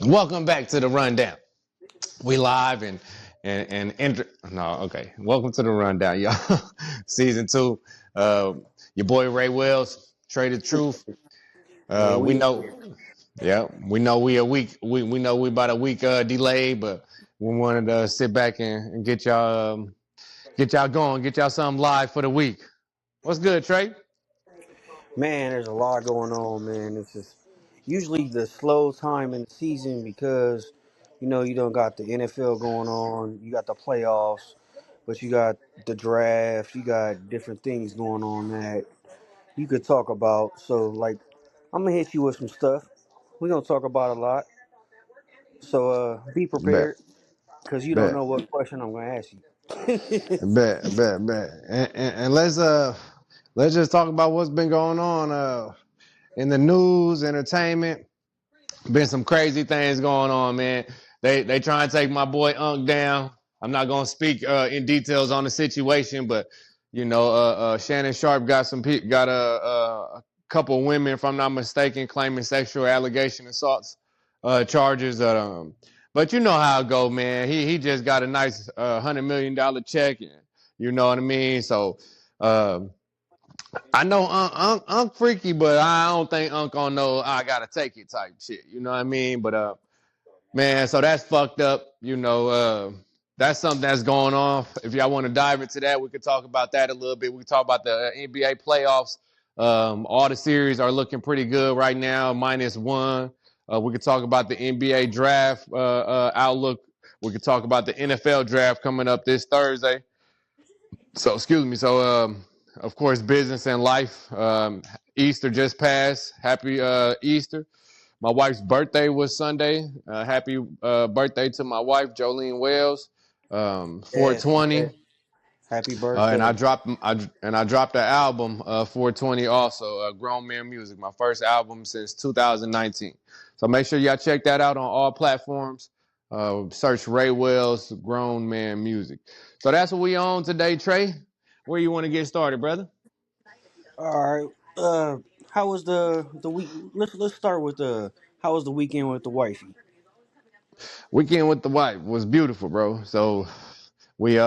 Welcome back to the rundown. We live no, okay. Welcome to the rundown, y'all. Season 2. Uh, your boy Ray Wells, Traded Truth. Yeah, We we know, yeah, we know we a week. We know we about a week delayed, but we wanted to sit back and get y'all going, get y'all something live for the week. What's good, Trey? man. There's a lot going on, man. It's just usually the slow time in the season because you don't got the NFL going on, you got the playoffs, but you got the draft, you got different things going on that you could talk about. So like, I'm gonna hit you with some stuff. We're gonna talk about a lot. So be Bet, prepared because you don't bet, know what question I'm gonna ask you. bet. And let's just talk about what's been going on in the news, entertainment. Been some crazy things going on, man. They try and take my boy Unc down. I'm not gonna speak in details on the situation, but Shannon Sharp got a couple women, if I'm not mistaken, claiming sexual allegation assaults charges. But you know how it go, man. He just got a nice $100 million check, and you know what I mean. So. Uh, I know Unc freaky, but I don't think Unc gonna know I gotta take it type shit. You know what I mean? But man, so that's fucked up. That's something that's going on. If y'all want to dive into that, we could talk about that a little bit. We could talk about the NBA playoffs. All the series are looking pretty good right now, minus one. We could talk about the NBA draft outlook. We could talk about the NFL draft coming up this Thursday. So, excuse me. So, of course, business and life. Easter just passed. Happy Easter. My wife's birthday was Sunday. Happy birthday to my wife, Jolene Wells. Yes, 420. yes. Happy And I birthday. dropped the album 420 also, Grown Man Music, my first album since 2019. So make sure y'all check that out on all platforms. Search Ray Wells Grown Man Music. So that's what we on today, Trey. Where you want to get started, brother? All right. How was the week? Let's start with the how was the weekend with the wifey? Weekend with the wife was beautiful, bro. So we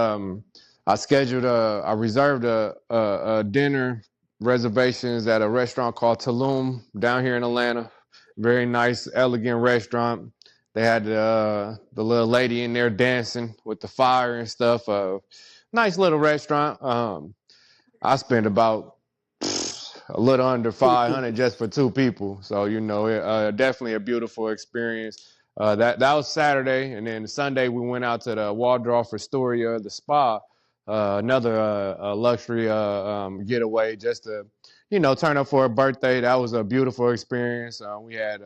I reserved a dinner reservations at a restaurant called Tulum down here in Atlanta. Very nice, elegant restaurant. They had the little lady in there dancing with the fire and stuff. Nice little restaurant. I spent about a little under 500 just for two people. So definitely a beautiful experience. That was Saturday, and then Sunday we went out to the Waldorf Astoria, the spa, another luxury getaway, just to turn up for a birthday. That was a beautiful experience. We had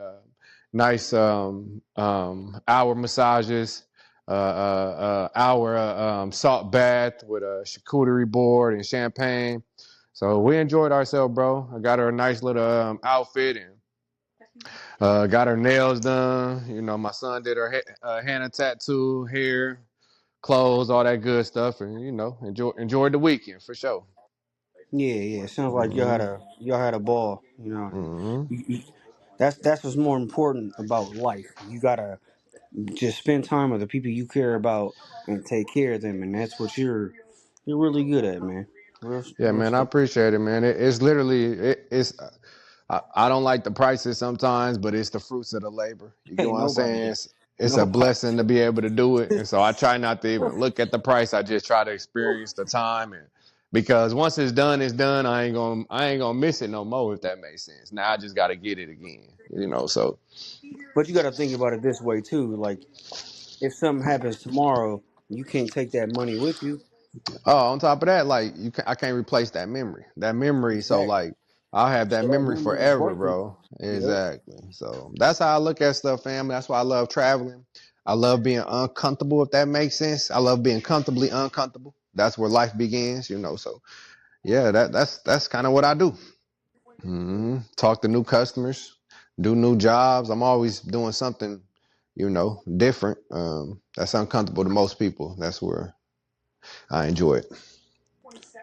nice hour massages, hour salt bath with a charcuterie board and champagne. So we enjoyed ourselves, bro. I got her a nice little outfit and got her nails done. My son did her henna tattoo, hair, clothes, all that good stuff, and enjoyed the weekend for sure. Yeah, yeah. Sounds like Mm-hmm. y'all had a ball. And Mm-hmm. that's what's more important about life. You gotta just spend time with the people you care about and take care of them, and that's what you're really good at, man. Yeah, Real man, I stuff. appreciate it, man. It's literally it's. I don't like the prices sometimes, but it's the fruits of the labor. You get Hey, what I'm nobody saying? does. It's a Nobody. blessing to be able to do it, and so I try not to even look at the price. I just try to experience the time, and because once it's done, it's done. I ain't gonna miss it no more if that makes sense. Now I just got to get it again. So But you got to think about it this way too. Like, if something happens tomorrow, you can't take that money with you. oh, on top of that, like I can't replace that memory. That memory, so Exactly. like I'll have that So that memory memory is forever, worth it. bro. Yep. Exactly. So that's how I look at stuff, family. That's why I love traveling. I love being uncomfortable, if that makes sense. I love being comfortably uncomfortable. That's where life begins. So yeah, that's kind of what I do. Talk to new customers, do new jobs. I'm always doing something, different. That's uncomfortable to most people. That's where I enjoy it.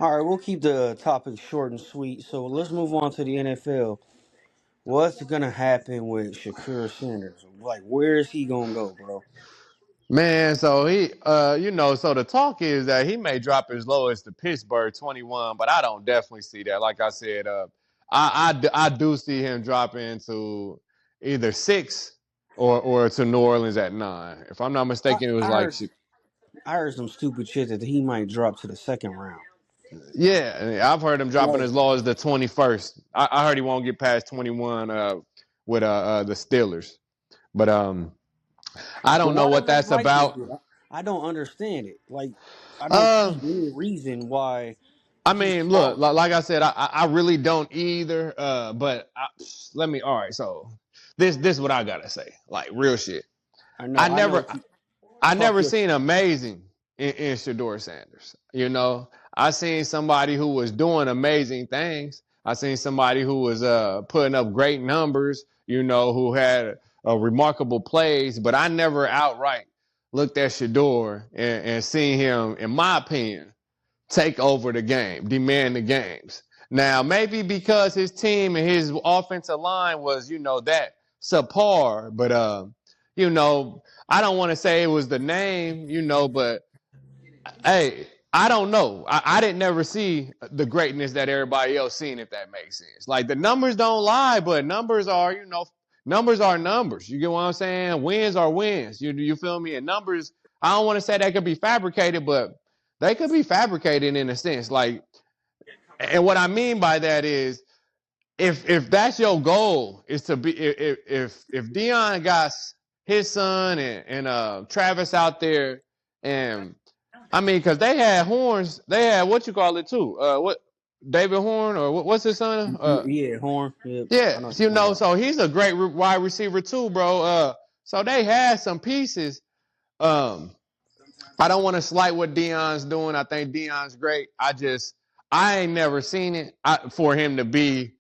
All right, we'll keep the topic short and sweet. So let's move on to the NFL. What's gonna happen with Shakur Sanders? Like, where is he gonna go, bro? Man, so so the talk is that he may drop as low as the Pittsburgh 21, but I don't definitely see that. Like I said, I do see him dropping to either 6 or to New Orleans at 9. If I'm not I, mistaken, it was I like, heard I heard some stupid shit that he might drop to the second round. yeah, I've heard him dropping Like, as low as the 21st. I heard he won't get past 21 with the Steelers. But I but don't know why what are they that's like this, about. dude? I don't understand it. Like, I don't see Um, any reason why I he's mean, look, falling. like I said, I really don't either. All right. So this is what I gotta say, like real shit. I know, I I know. never I Talk never your seen amazing in Shador Sanders. I seen somebody who was doing amazing things. I seen somebody who was putting up great numbers. Who had remarkable plays, but I never outright looked at Shador and seen him, in my opinion, take over the game, demand the games. Now, maybe because his team and his offensive line was, that subpar, but I don't want to say it was the name, but hey, I don't know. I didn't never see the greatness that everybody else seen, if that makes sense. Like the numbers don't lie, but numbers are numbers. You get what I'm saying? Wins are wins. You feel me? And numbers, I don't want to say they could be fabricated, but they could be fabricated in a sense. Like, and what I mean by that is, if that's your goal, is to be if Dion got his son and Travis out there, and I mean, because they had Horns, they had what you call it too. What David Horn or what's his son? yeah, Horn. Yeah, Yeah, I know what you're talking about. so he's a great wide receiver too, bro. So they had some pieces. Um, I don't want to slight what Dion's doing. I think Dion's great. I ain't never seen it for him to be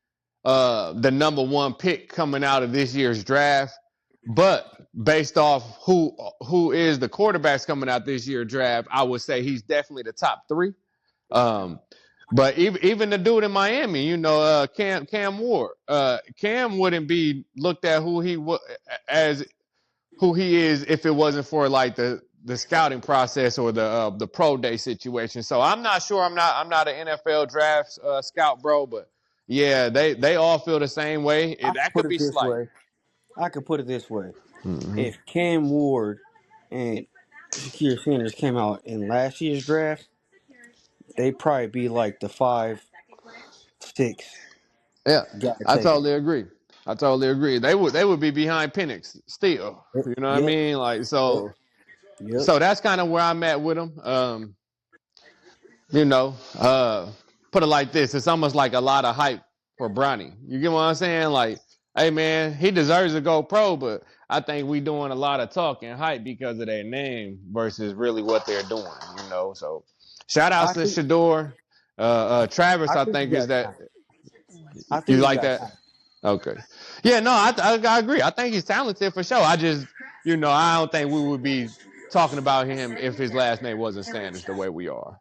the number one pick coming out of this year's draft. But based off who is the quarterbacks coming out this year draft, I would say he's definitely the top 3. Um, but even the dude in Miami, Cam Ward, Cam wouldn't be looked at as who he is if it wasn't for like the scouting process or the pro day situation. So I'm not sure. I'm not an NFL draft scout, bro. But yeah, they all feel the same way. I could That put could it be this slight. way. I could put it this way. Mm-hmm. If Cam Ward and Shakir Sanders came out in last year's draft, they'd probably be like the 5, 6 Yeah, guy I taken. totally agree. I totally agree. They would be behind Penix still. Yep, You know what I yep, mean? Like yep. so. Yep. So that's kind of where I'm at with him. You know, put it like this: it's almost like a lot of hype for Bronny. You get what I'm saying? Like, hey man, he deserves to go pro, but I think we doing a lot of talk and hype because of their name versus really what they're doing. So shout outs I to think Shador, Travis. I I think he think is got that time. I you think he like got that? time. Okay, yeah, no, I agree. I think he's talented for sure. I just, I don't think we would be talking about him if his last name wasn't Sanders the way we are.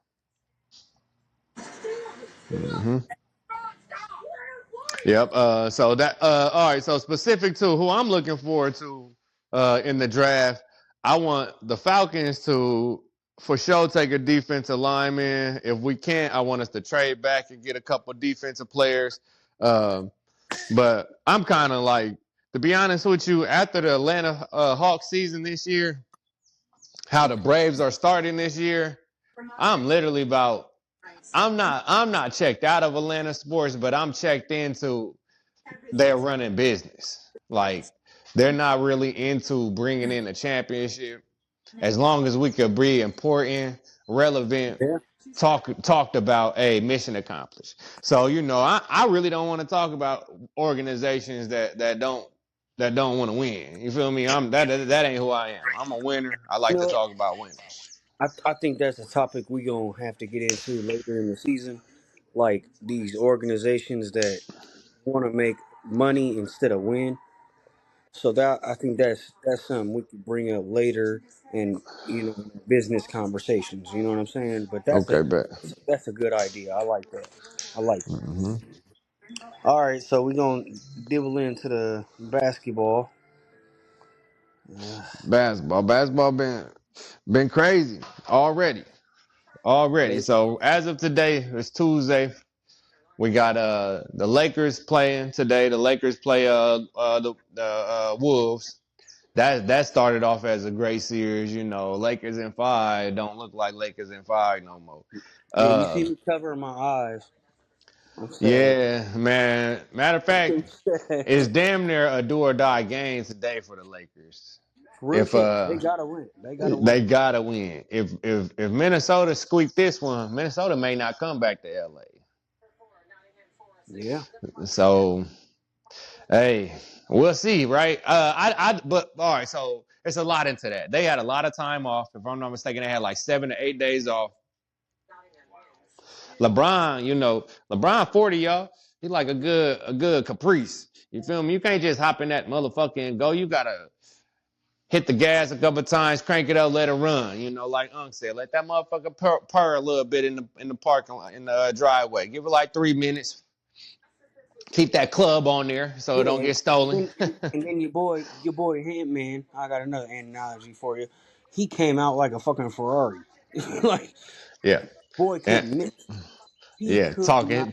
Mm-hmm. Yep. So that all right. So specific to who I'm looking forward to in the draft, I want the Falcons to for sure take a defensive lineman. If we can't, I want us to trade back and get a couple defensive players. Um, but I'm kind of like, to be honest with you, after the Atlanta Hawks season this year, how the Braves are starting this year, I'm literally about. I'm not checked out of Atlanta sports, but I'm checked into they're running business. Like they're not really into bringing in a championship. As long as we could be important, relevant, Yeah. talked about a mission accomplished. So I really don't want to talk about organizations that don't want to win. You feel me? That ain't who I am. I'm a winner. I You like to know, talk about winners. I think that's a topic we gonna have to get into later in the season. Like these organizations that want to make money instead of win. So that I think that's something we could bring up later, and in our business conversations. You know what I'm saying? But Okay, bet. that's a good idea. I like that. I like that. Mm-hmm. All right, so we're gonna dibble into the basketball. Basketball been crazy already. Already. They, So as of today, it's Tuesday. We got the Lakers playing today. The Lakers play the Wolves. That started off as a great series, you know. Lakers in five don't look like Lakers in five no more. yeah, you see Uh, me covering my eyes. I'm sad. yeah, man. Matter of I'm fact, sad. it's damn near a do or die game today for the Lakers. For real If shit, they gotta win. They gotta they win. gotta win. If Minnesota squeak this one, Minnesota may not come back to Yeah, LA. So hey, we'll see, right? But all right. So it's a lot into that. They had a lot of time off. If I'm not mistaken, they had like 7 to 8 days off. LeBron, LeBron 40, y'all. He like a good caprice. You feel me? You can't just hop in that motherfucker and go. You gotta hit the gas a couple times, crank it up, let it run. Like Unc said, let that motherfucker purr a little bit in the parking lot, in the driveway. Give it like 3 minutes. Keep that club on there so it don't yeah. get stolen. And then your boy Hitman. I got another analogy for you. He came out like a fucking Ferrari. Like Yeah. boy And couldn't miss. He yeah, could not miss,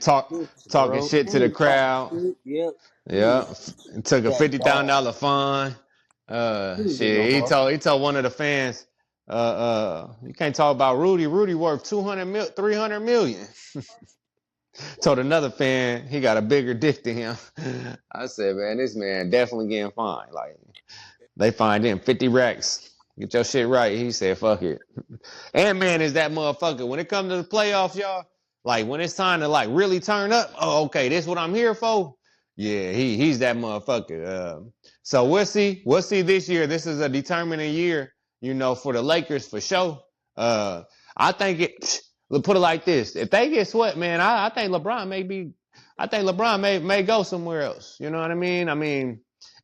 talking bro. shit to And the he talking crowd. shit. Yep. He Yeah, took a that dog. $50,000 fine. He didn't get no Shit, he car. told one of the fans, you can't talk about Rudy. Rudy worth 300 million. Told another fan he got a bigger dick than him. I said, man, this man definitely getting fined. Like they fined him 50 racks. Get your shit right. He said, fuck it. Ant-Man is that motherfucker. When it comes to the playoffs, y'all, like when it's time to like really turn up, oh, okay, this is what I'm here for. Yeah, he's that motherfucker. So we'll see. We'll see this year. This is a determining year, for the Lakers for sure. I think put it like this. If they get swept, man, I think LeBron may go somewhere else. You know what I mean? I mean,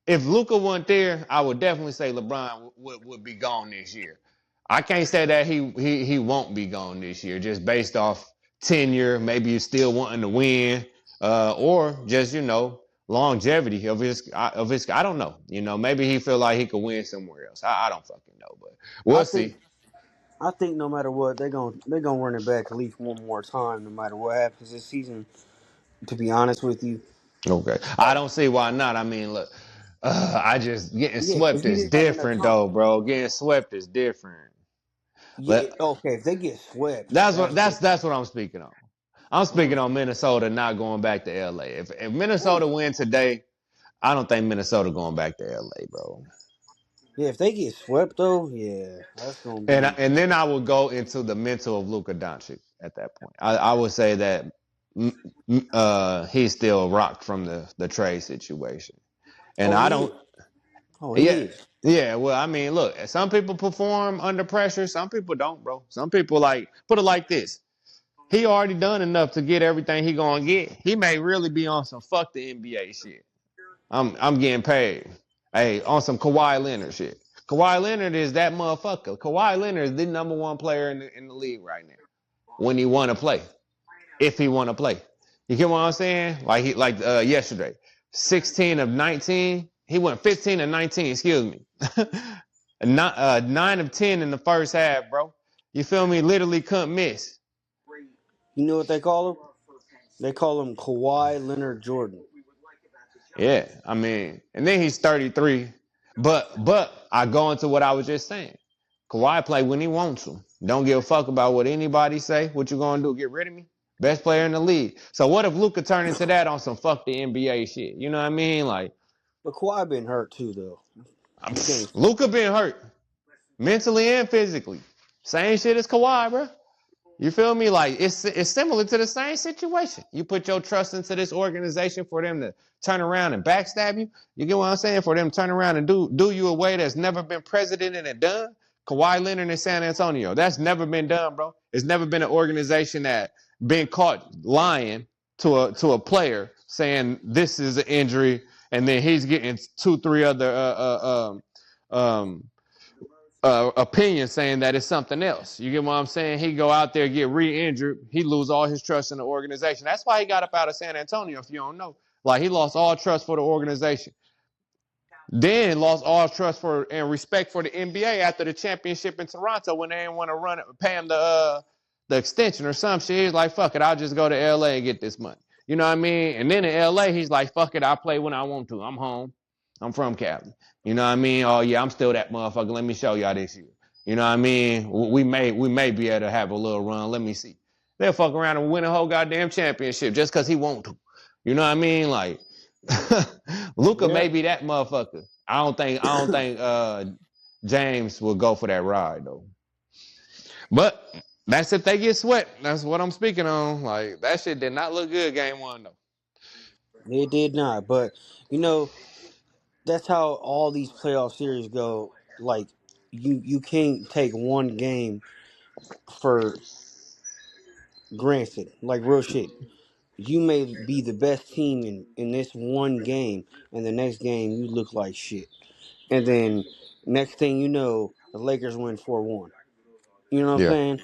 if Luka wasn't there, I would definitely say LeBron would be gone this year. I can't say that he won't be gone this year just based off tenure. Maybe you're still wanting to win, or just longevity of his. I don't know. Maybe he feel like he could win somewhere else. I don't fucking know, but I we'll think see. I think no matter what, they gonna run it back at least one more time, no matter what happens this season. To be honest with you, Okay, I don't see why not. I mean, look, I just getting yeah, because swept you is didn't have enough different time. though, bro. Getting swept is different. Yeah, Let okay, if they get swept, That's what that's that's different. that's what I'm speaking on. I'm speaking Mm. on Minnesota not going back to LA. If Mm. Minnesota win today, I don't think Minnesota going back to LA, bro. Yeah, if they get swept though, yeah, that's gonna And be. and then I would go into the mental of Luka Doncic at that point. I would say that he's still rocked from the trade situation. And Oh, I he don't is. Oh, he yeah. is. Yeah, well, I mean, look, some people perform under pressure, some people don't, bro. Some people put it like this. He already done enough to get everything he gonna get. He may really be on some fuck the NBA shit. I'm getting paid. Hey, on some Kawhi Leonard shit. Kawhi Leonard is that motherfucker. Kawhi Leonard is the number one player in the league right now. When he wanna play. If he wanna play. You get what I'm saying? Like yesterday. 16 of 19. He went 15 of 19, excuse me. 9 of 10 in the first half, bro. You feel me? Literally couldn't miss. You know what they call him? They call him Kawhi Leonard Jordan. Yeah, I mean, and then he's 33. But I go into what I was just saying. Kawhi play when he wants to. Don't give a fuck about what anybody say. What you gonna do? Get rid of me? Best player in the league. So what if Luka turned into that on some fuck the NBA shit? You know what I mean? Like, But Kawhi been hurt too, though. You can't. Luka been hurt mentally and physically. Same shit as Kawhi, bro. You feel me? Like it's similar to the same situation. You put your trust into this organization for them to turn around and backstab you. You get what I'm saying? For them to turn around and do you a way that's never been precedented and done. Kawhi Leonard in San Antonio. That's never been done, bro. It's never been an organization that been caught lying to a player saying this is an injury and then he's getting 2-3 other opinion saying that it's something else. You get what I'm saying? He go out there, get re-injured. He lose all his trust in the organization. That's why he got up out of San Antonio, if you don't know. Like, he lost all trust for the organization. Then lost all trust for and respect for the NBA after the championship in Toronto when they didn't want to pay him the extension or some shit. He's like, fuck it, I'll just go to LA and get this money. You know what I mean? And then in LA, he's like, fuck it, I'll play when I want to. I'm home. I'm from Cali. You know what I mean? Oh yeah, I'm still that motherfucker. Let me show y'all this year. You know what I mean? We may be able to have a little run. Let me see. They'll fuck around and win a whole goddamn championship just because he want to. You know what I mean? Like, Luka Yeah. may be that motherfucker. I don't think James will go for that ride though. But that's if they get swept. That's what I'm speaking on. Like, that shit did not look good game one though. It did not, but you know that's how all these playoff series go. Like you can't take one game for granted. Like real shit. You may be the best team in this one game, and the next game you look like shit. And then next thing you know, the Lakers win 4-1. You know what I'm Yeah. saying?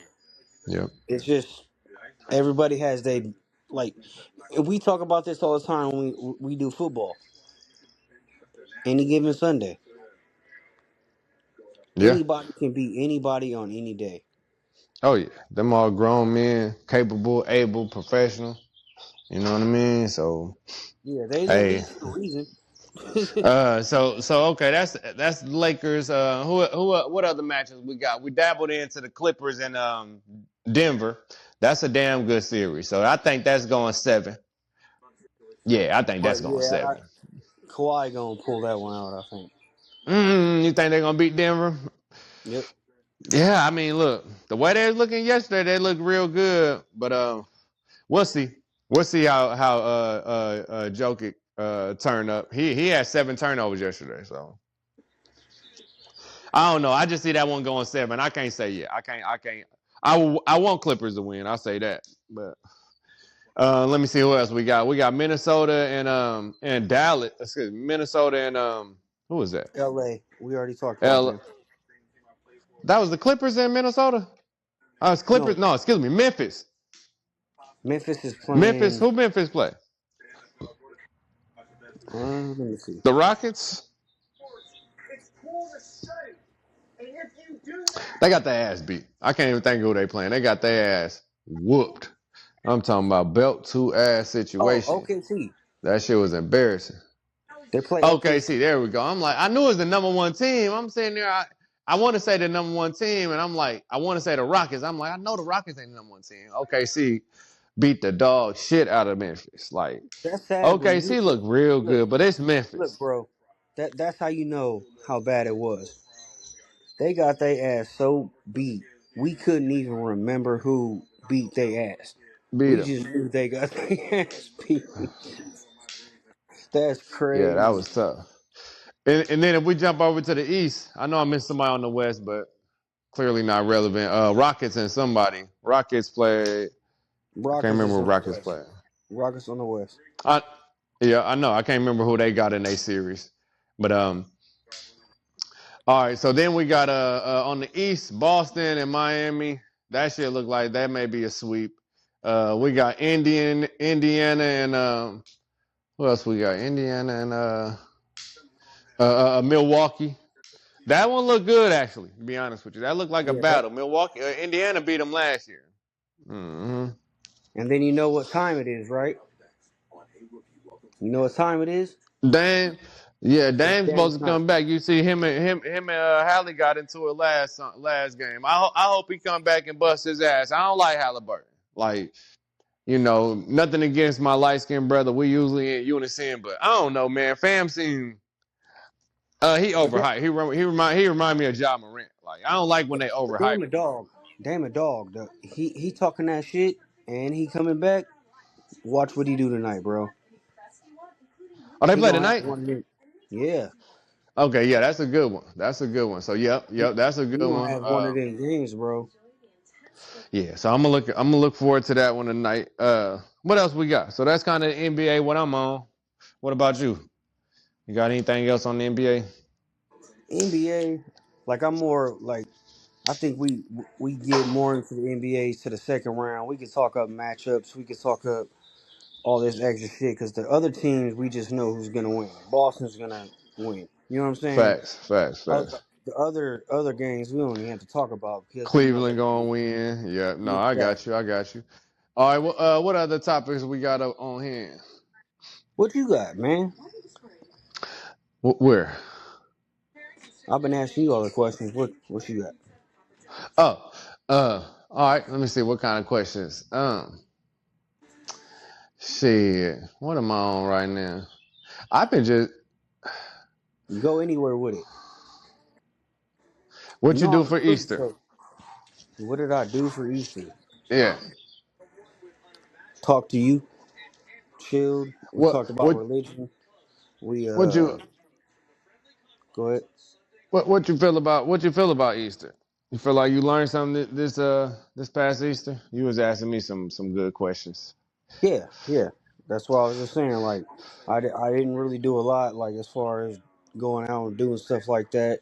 Yeah. It's just everybody has they like. And we talk about this all the time when we do football. Any given Sunday, Yeah. anybody can beat anybody on any day. Oh yeah. Them all grown men, capable, able, professional. You know what I mean? So Yeah, they hey. elite for a reason. So okay, that's the Lakers. What other matches we got? We dabbled into the Clippers and Denver. That's a damn good series. So I think that's going 7. Yeah, I think But that's going yeah, 7. Kawhi gonna pull that one out. I think. You think they're gonna beat Denver? Yep. Yeah, I mean, look, the way they was looking yesterday, they look real good. But we'll see. We'll see how Jokic turn up. He had 7 turnovers yesterday, so I don't know. I just see that one going 7. I can't say I can't. I want Clippers to win. I'll say that. But let me see who else we got. We got Minnesota and Dallas. Excuse me, Minnesota and who was that? L.A. We already talked about L. them. That was the Clippers in Minnesota. It's No, Clippers. No, excuse me, Memphis. Memphis is Memphis. playing. Who Memphis play? Let me see. The Rockets. They got their ass beat. I can't even think of who they playing. They got their ass whooped. I'm talking about belt to ass Oh, situation. OKC. That shit was embarrassing. They play OKC. OKC, there we go. I'm like, I knew it was the number 1 team. I'm sitting there, I want to say the number 1 team, and I'm like, I want to say the Rockets. I'm like, I know the Rockets ain't the number 1 team. OKC beat the dog shit out of Memphis. Like, That's sad, but OKC look real look, good, but it's look, Memphis. bro. That's how you know how bad it was. They got their ass so beat, we couldn't even remember who beat their ass. Beat We them. just knew they got their ass beat. That's Yeah, that crazy. was tough. And then if we jump over to the East, I know I missed somebody on the West, but clearly not relevant. Rockets and somebody. Rockets played. I can't Rockets remember is who on the Rockets west. played. Rockets on the west. Yeah, I know. I can't remember who they got in a series. But all right, so then we got on the East, Boston and Miami. That shit look like that may be a sweep. We got Indiana and who else we got? Indiana and Milwaukee. That one looked good actually, to be honest with you. That looked like a Yeah. battle. Milwaukee, Indiana beat them last year. Mm-hmm. And then you know what time it is, right? You know what time it is? Dame, yeah, It's Dame's game supposed to time. come back. You see him and Hallie got into it last game. I hope he come back and bust his ass. I don't like Halliburton. Like, nothing against my light skinned brother. We usually in unison, but I don't know, man. Fam seemed he But overhyped. He remind me of Ja Morant. Like, I don't like when they overhype Damn a him. dog. Damn a dog. He talking that shit and he coming back. Watch what he do tonight, bro. Oh, they He play gonna have tonight? one of them. Yeah. Okay, yeah, that's a good one. That's a good one. So yep, that's a He good gonna one. have one of them games, bro. Yeah, so I'm gonna look forward to that one tonight. What else we got? So that's kind of the NBA. What I'm on. What about you? You got anything else on the NBA? NBA. Like I'm more like I think we get more into the NBAs to the second round. We can talk up matchups. We can talk up all this extra shit because the other teams we just know who's gonna win. Boston's gonna win. You know what I'm saying? Facts, facts, facts. The other games we don't even have to talk about because we know Cleveland they gonna win. Yeah, no, yeah, I got exactly. you. I got you. All right. Well, what other topics we got up on hand? What you got, man? Where? I've been asking you all the questions. What you got? Oh, all right. Let me see what kind of questions. Shit. What am I on right now? I've been just. Go anywhere with it. You What you know do I'm for good. Easter? So what did I do for Easter? Yeah. Talk to you, chilled. We What talked about what religion. We what you go ahead. what you feel about Easter? You feel like you learned something this past Easter? You was asking me some good questions. Yeah, yeah. That's what I was just saying. Like, I didn't really do a lot, like, as far as going out and doing stuff like that.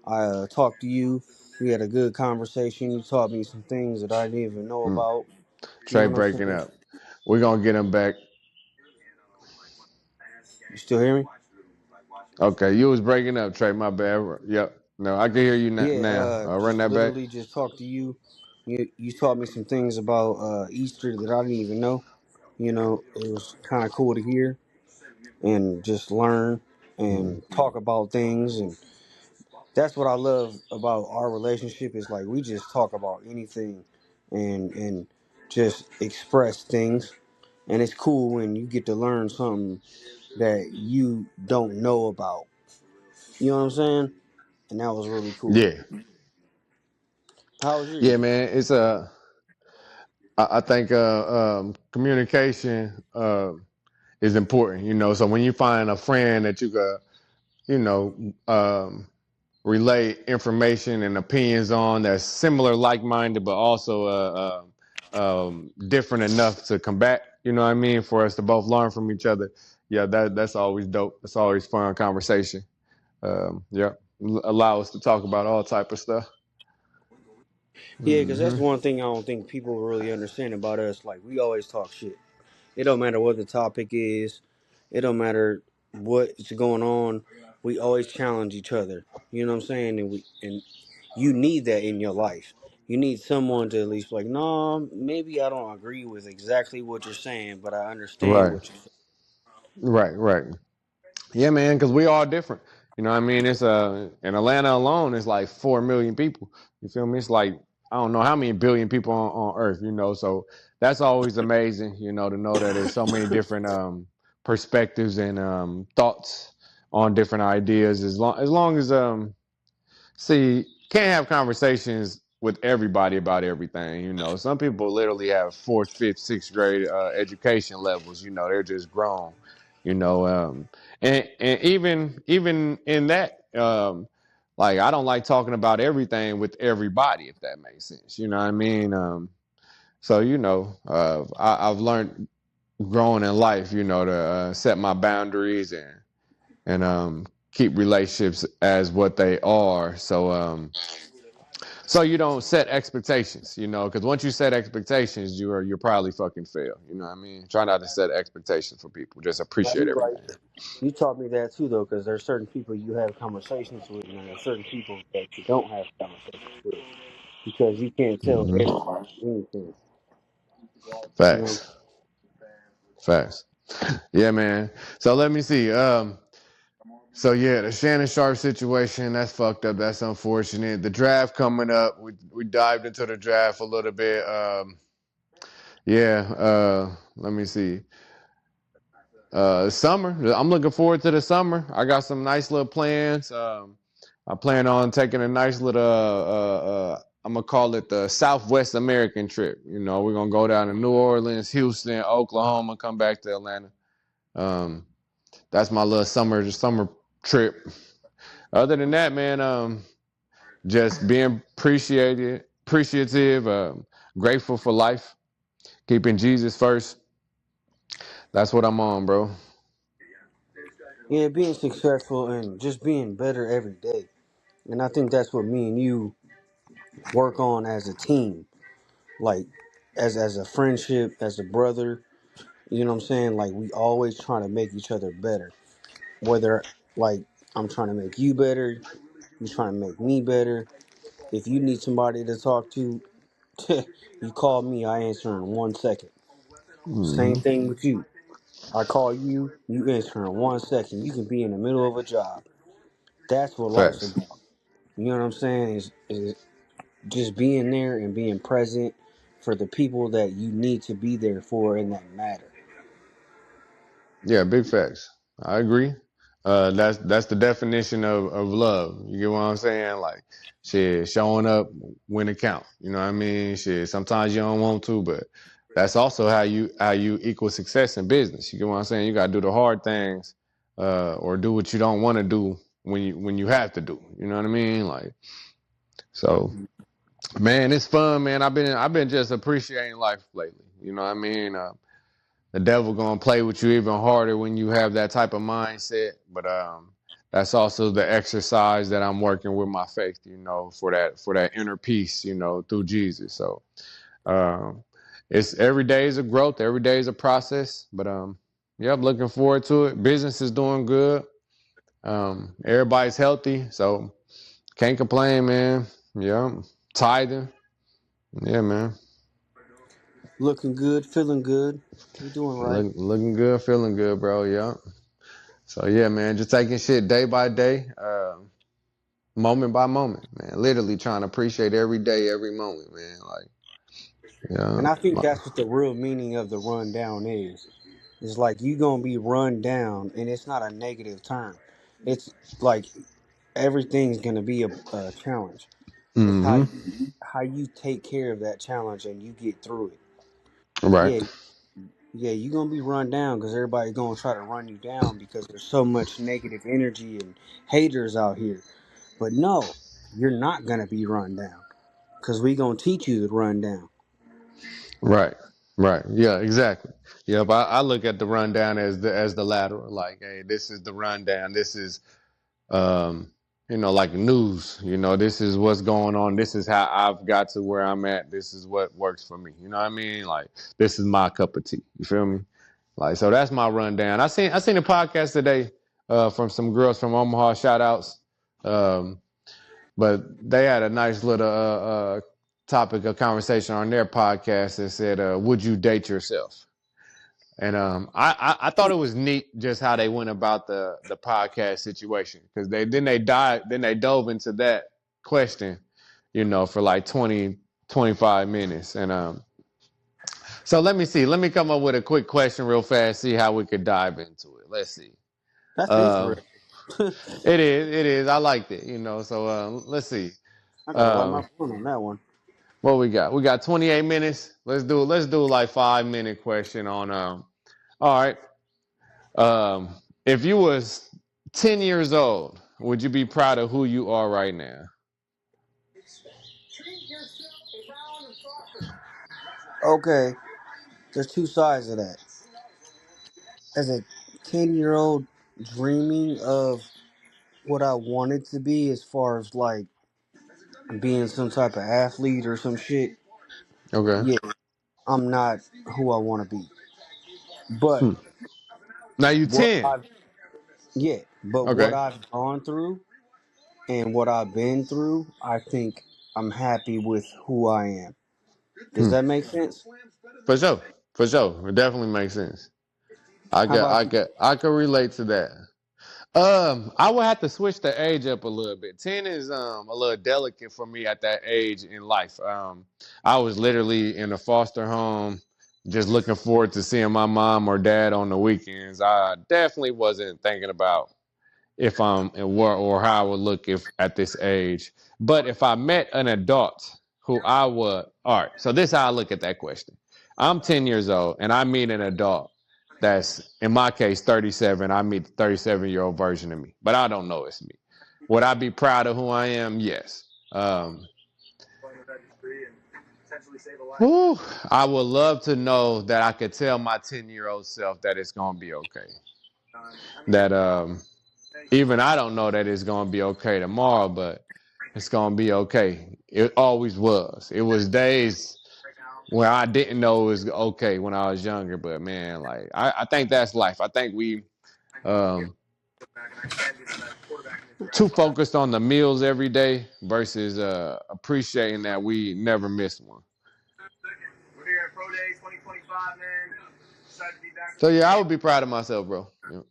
I talked to you. We had a good conversation. You taught me some things that I didn't even know Mm. about. You know Trey what I'm breaking saying? up. We're gonna get him back. You still hear me? Okay, you was breaking up, Trey. My bad. Yep. No, I can hear you Yeah, now. Run just that back. literally just talked to you. You taught me some things about Easter that I didn't even know. You know, it was kind of cool to hear and just learn Mm. and talk about things, and that's what I love about our relationship is like we just talk about anything and just express things, and it's cool when you get to learn something that you don't know about. You know what I'm saying? And that was really cool. Yeah. How was your Yeah, Easter? man. It's I think communication is important. You know, so when you find a friend that you could, you know, relay information and opinions on that's similar, like-minded, but also different enough to combat. You know what I mean? For us to both learn from each other. Yeah, that's always dope. That's always fun conversation. Yeah, allow us to talk about all type of stuff. Yeah, because that's Hmm. one thing I don't think people really understand about us. Like we always talk shit. It don't matter what the topic is. It don't matter what's going on. We always challenge each other. You know what I'm saying? And you need that in your life. You need someone to at least be like, no, maybe I don't agree with exactly what you're saying, but I understand Right, what you're saying. right, right. Yeah, man, because we all different. You know what I mean? It's in Atlanta alone, it's like 4 million people. You feel me? It's like I don't know how many billion people on Earth. You know, so that's always amazing. You know, to know that there's so many different perspectives and thoughts on different ideas. As long as see, can't have conversations with everybody about everything. You know, some people literally have fourth, fifth, sixth grade education levels. You know, they're just grown. You know, and even in that, like I don't like talking about everything with everybody, if that makes sense. You know what I mean? So you know, I've learned growing in life. You know, to set my boundaries and keep relationships as what they are. So you don't set expectations, you know, because once you set expectations, you're probably fucking fail. You know what I mean? Try not to set expectations for people. Just Now, appreciate you're right. everything. You taught me that too, though, because there's certain people you have conversations with, and there's certain people that you don't have conversations with because you can't tell Hmm. everybody anything. You know, Facts. Facts. Yeah, man. So let me see. So yeah, the Shannon Sharp situation, that's fucked up. That's unfortunate. The draft coming up. We dived into the draft a little bit. Yeah, let me see. Summer. I'm looking forward to the summer. I got some nice little plans. I plan on taking a nice little. I'm gonna call it the Southwest American trip. You know, we're gonna go down to New Orleans, Houston, Oklahoma, come back to Atlanta. Um, that's my little summer trip. Other than that, man, just being appreciative, grateful for life, keeping Jesus first. That's what I'm on, bro. yeah, being successful and just being better every day. And I think that's what me and you work on as a team, like as a friendship, as a brother. You know what I'm saying? Like we always trying to make each other better. Whether like I'm trying to make you better, you trying to make me better. If you need somebody to talk to, you call me, I answer in 1 second. Same Hmm. thing with you. I call you, you answer in 1 second. You can be in the middle of a job. That's what life's Facts. about. You know what I'm saying? Is just being there and being present for the people that you need to be there for and that matter. Yeah, big facts. I agree. That's the definition of love. You get what I'm saying? Like, shit, showing up when it count. You know what I mean? Shit, sometimes you don't want to, but that's also how you equal success in business. You get what I'm saying? You gotta do the hard things, or do what you don't want to do when you have to do. You know what I mean? Like, so, man, it's fun, man. I've been just appreciating life lately. You know what I mean? The devil gonna play with you even harder when you have that type of mindset. But that's also the exercise that I'm working with my faith, for that inner peace, through Jesus. So um, it's every day is a growth, every day is a process. But yeah, I'm looking forward to it. Business is doing good. Everybody's healthy, so can't complain, man. Yeah, tithing. Yeah, man. Looking good, feeling good. You're doing right. Looking good, feeling good, bro. Yeah. So yeah, man, just taking shit day by day, moment by moment, man. Literally trying to appreciate every day, every moment, man. Like, yeah, And I think that's what the real meaning of the rundown is. It's like you gonna be run down, and it's not a negative term. It's like everything's gonna be a challenge. It's mm-hmm. how you take care of that challenge and you get through it. Right, Yeah, yeah, you gonna be run down because everybody's gonna try to run you down because there's so much negative energy and haters out here. But no, you're not gonna be run down because we gonna teach you to run down. right, right. Yeah, exactly. Yeah, but I look at the rundown as the lateral. Like, hey, this is the rundown. This is um, like news. This is what's going on. This is how I've got to where I'm at. This is what works for me. You know what I mean? Like, this is my cup of tea. You feel me? Like, so that's my rundown. I seen a podcast today from some girls from Omaha. Shout outs. Um, but they had a nice little topic of conversation on their podcast that said, "Would you date yourself?" And I thought it was neat just how they went about the podcast situation, because they dove into that question, for like 20-25 minutes. And so let me come up with a quick question real fast, see how we could dive into it. Let's see. That's Uh, interesting. it is. I liked it, so let's see. I gotta light my Um, phone on that one. what we got? We got 28 minutes. Let's do like 5 minute question on all right. If you was 10 years old, would you be proud of who you are right now? Okay, there's two sides of that. As a 10-year-old dreaming of what I wanted to be as far as like being some type of athlete or some shit, Okay. yeah, I'm not who I want to be. But Hmm. Now you what 10. I've but what Okay. I've gone through and what I've been through, I think I'm happy with who I am. Does Hmm. that make sense? For sure. For sure. It definitely makes sense. I How got about I you? got I could relate to that. I would have to switch the age up a little bit. 10 is a little delicate for me at that age in life. I was literally in a foster home, just looking forward to seeing my mom or dad on the weekends. I definitely wasn't thinking about if I'm or how I would look if at this age. But if I met an adult who I would, all right. So this is how I look at that question. I'm 10 years old and I meet an adult that's, in my case, 37. I meet the 37-year-old version of me, but I don't know it's me. Would I be proud of who I am? Yes. Whew, I would love to know that I could tell my 10-year-old self that it's gonna be okay. That even I don't know that it's gonna be okay tomorrow, but it's gonna be okay. It always was. It was days where I didn't know it was okay when I was younger, but man, like I think that's life. I think we um too focused on the meals every day versus appreciating that we never miss one. So yeah, I would be proud of myself, bro. Yeah.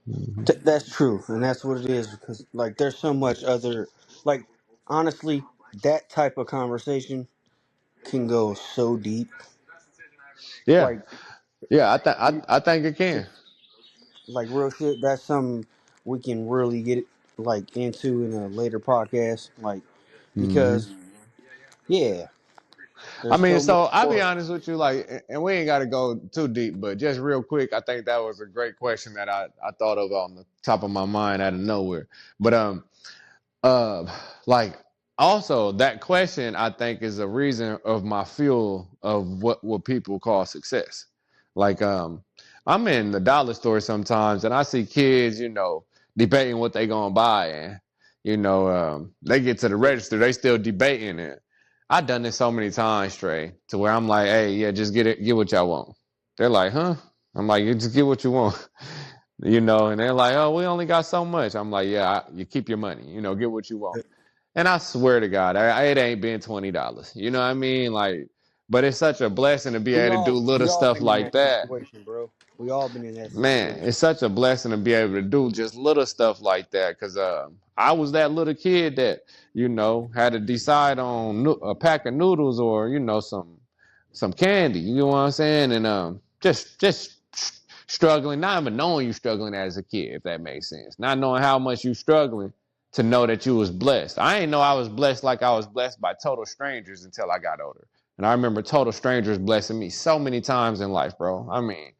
Mm-hmm. That's true, and that's what it is. Because like, there's so much other, like, honestly, that type of conversation can go so deep. Yeah, Like, yeah. I think it can. like real shit. That's something we can really get like into in a later podcast. Like, Mm-hmm. because yeah, I there's mean, so much so I'll be more. honest with you, like, and we ain't got to go too deep, but just real quick, I think that was a great question that I thought of on the top of my mind out of nowhere. But uh, like also that question I think is a reason of my fuel of what people call success. Like I'm in the dollar store sometimes and I see kids, debating what they gonna buy, and they get to the register, they still debating it. I done this so many times, Trey, to where I'm like, hey, yeah, just get what y'all want. They're like, huh? I'm like, you just get what you want. And they're like, oh, we only got so much. I'm like, yeah, you keep your money, get what you want. And I swear to God, it ain't been $20. You know what I mean? Like, but it's such a blessing to be We able to do all little we all stuff been in like that that. situation, bro. We all been in that Man, situation. it's such a blessing to be able to do just little stuff like that. Cause I was that little kid that had to decide on a pack of noodles or some candy. You know what I'm saying? And just struggling, not even knowing you struggling as a kid, if that makes sense. Not knowing how much you struggling to know that you was blessed. I didn't know I was blessed like I was blessed by total strangers until I got older. And I remember total strangers blessing me so many times in life, bro. I mean,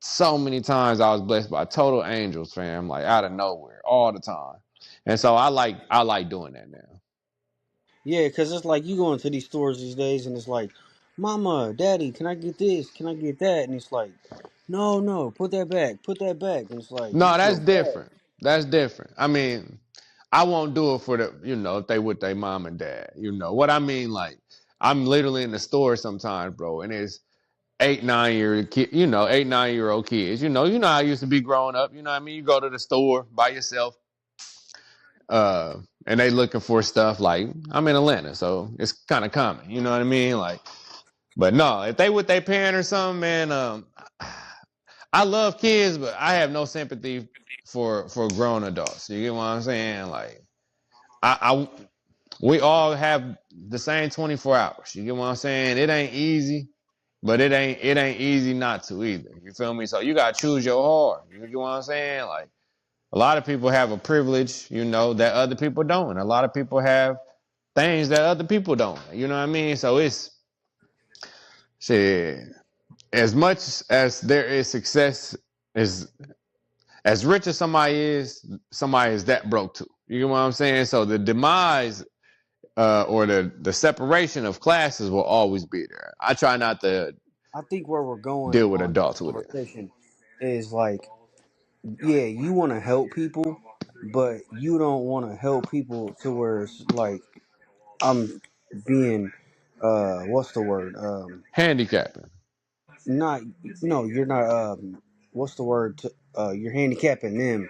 so many times I was blessed by total angels, fam, like out of nowhere, all the time. And so I like doing that now. Yeah, because it's like you go into these stores these days, and it's like, Mama, Daddy, can I get this? Can I get that? And it's like, no, no, put that back. And it's like you No, feel that's bad. different. That's different. I mean, I won't do it for if they with their mom and dad. You know what I mean? Like, I'm literally in the store sometimes, bro, and it's 8, 9 year old kids. You know how I used to be growing up. You know what I mean? You go to the store by yourself, and they looking for stuff. Like, I'm in Atlanta, so it's kind of common. You know what I mean? Like, but no, if they with their parent or something, man, I love kids, but I have no sympathy for grown adults. You get what I'm saying? Like, I we all have the same 24 hours. You get what I'm saying? It ain't easy, but it ain't easy not to either. You feel me? So you gotta choose your hard. You get what I'm saying? Like, a lot of people have a privilege, that other people don't. And a lot of people have things that other people don't. You know what I mean? So it's shit. As much as there is success, as rich as somebody is that broke too. You know what I'm saying? So the demise or the separation of classes will always be there. I try not to I think where we're going deal with on this adults with it. conversation is like, yeah, you want to help people, but you don't want to help people to where it's like I'm being, what's the word? Handicapping. Not, no, you're not. What's the word? You're handicapping them.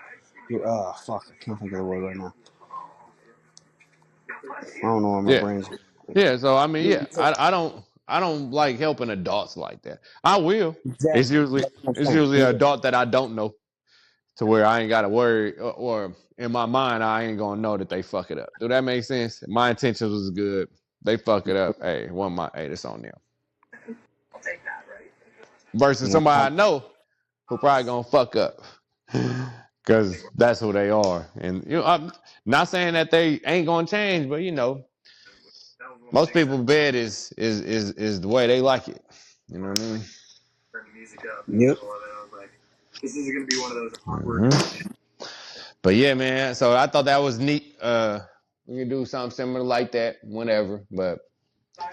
You're fuck. I can't think of the word right now. I don't know why my Yeah. brain's. Yeah. So I mean, Yeah, yeah, I don't like helping adults like that. I will. It's exactly. usually That's what I'm it's saying. usually Yeah. an adult that I don't know to where I ain't got to worry or in my mind I ain't gonna know that they fuck it up. Do that make sense? My intentions was good. They fuck it up. Hey, this on them. Versus Yeah. somebody I know who probably gonna fuck up. Cause that's who they are. And I'm not saying that they ain't gonna change, but most people's bed is the way they like it. You know what I mean? Yep. Mm-hmm. But yeah, man. So I thought that was neat. We can do something similar like that whenever. But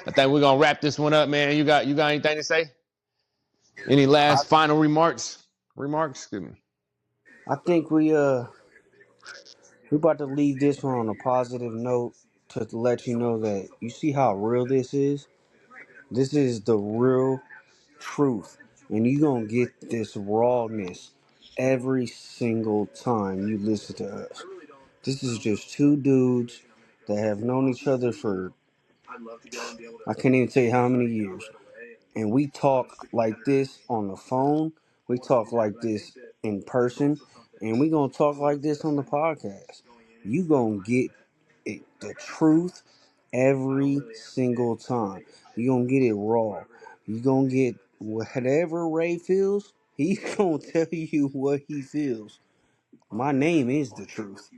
I think we're gonna wrap this one up, man. You got anything to say? Any last final remarks? Remarks? Excuse me. I think we about to leave this one on a positive note to let you know that you see how real this is. This is the real truth, and you gonna get this rawness every single time you listen to us. This is just two dudes that have known each other for I can't even tell you how many years. And we talk like this on the phone, we talk like this in person, and we gonna talk like this on the podcast. You gonna get the truth every single time. You gonna get it raw. You gonna get whatever Ray feels. He's gonna tell you what he feels. My name is the truth,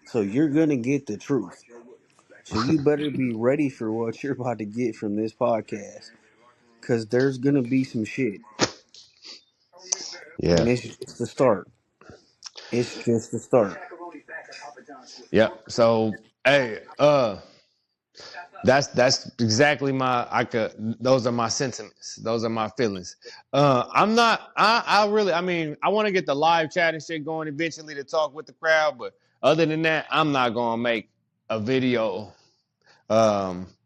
so you're gonna get the truth. So you better be ready for what you're about to get from this podcast, cause there's gonna be some shit, Yeah. and it's just the start. It's just the start. Yep. So, hey, that's exactly my I could those are my sentiments. Those are my feelings. I'm not I really I mean I want to get the live chat and shit going eventually to talk with the crowd, but other than that, I'm not gonna make a video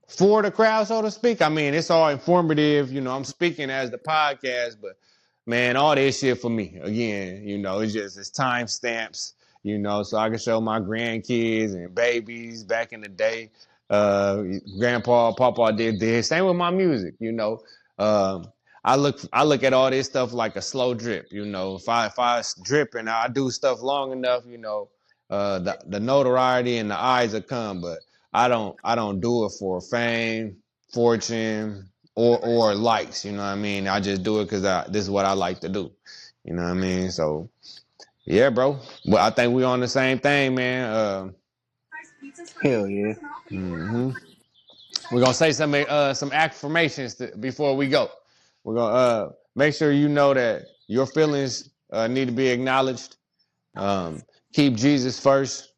for the crowd, so to speak. I mean, it's all informative. You know, I'm speaking as the podcast, but man, all this shit for me. Again, you know, it's time stamps. You know, so I can show my grandkids and babies back in the day. Grandpa, Papa did this. Same with my music. You know, um, I look at all this stuff like a slow drip. You know, if I drip and I do stuff long enough, you know, the notoriety and the eyes will come, but I don't do it for fame, fortune, or likes. You know what I mean? I just do it because this is what I like to do. You know what I mean? So yeah, bro. Well, I think we on the same thing, man. Hell yeah. Mm-hmm. We're gonna say some affirmations before we go. We're gonna make sure you know that your feelings need to be acknowledged. Keep Jesus first.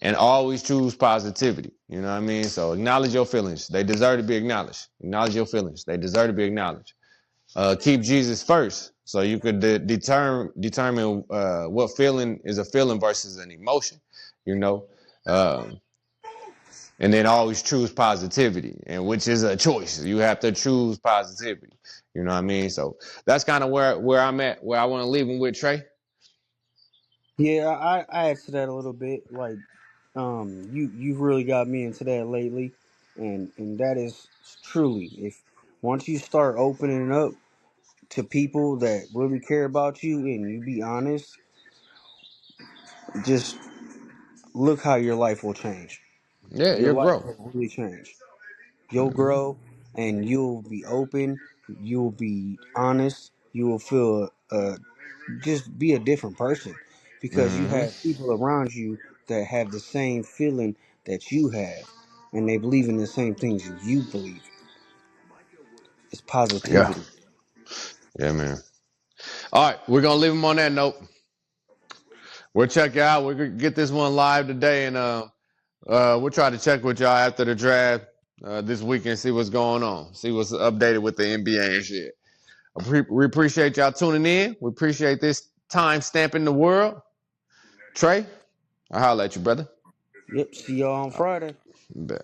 And always choose positivity. You know what I mean? So acknowledge your feelings. They deserve to be acknowledged. Acknowledge your feelings. They deserve to be acknowledged. Keep Jesus first, so you could determine what feeling is a feeling versus an emotion. You know, um, and then always choose positivity, and which is a choice. You have to choose positivity. You know what I mean? So that's kind of where I'm at. Where I want to leave them with Trey. Yeah, I add to that a little bit. Like, you've really got me into that lately, and that is truly, if once you start opening up to people that really care about you and you be honest, just look how your life will change. Yeah, Your you'll life grow. will really change. You'll Mm-hmm. grow, and you'll be open. You'll be honest. You will feel just be a different person because you Mm-hmm. have people around you that have the same feeling that you have, and they believe in the same things that you believe. It's Yeah. positivity. Yeah, man. All right, we're gonna leave them on that note. We'll check you out. We're gonna get this one live today, and we'll try to check with y'all after the draft this weekend, see what's going on, see what's updated with the NBA and shit. We appreciate y'all tuning in. We appreciate this time stamp in the world. Trey, I'll holler at you, brother. Yep. See y'all on Friday. Bet.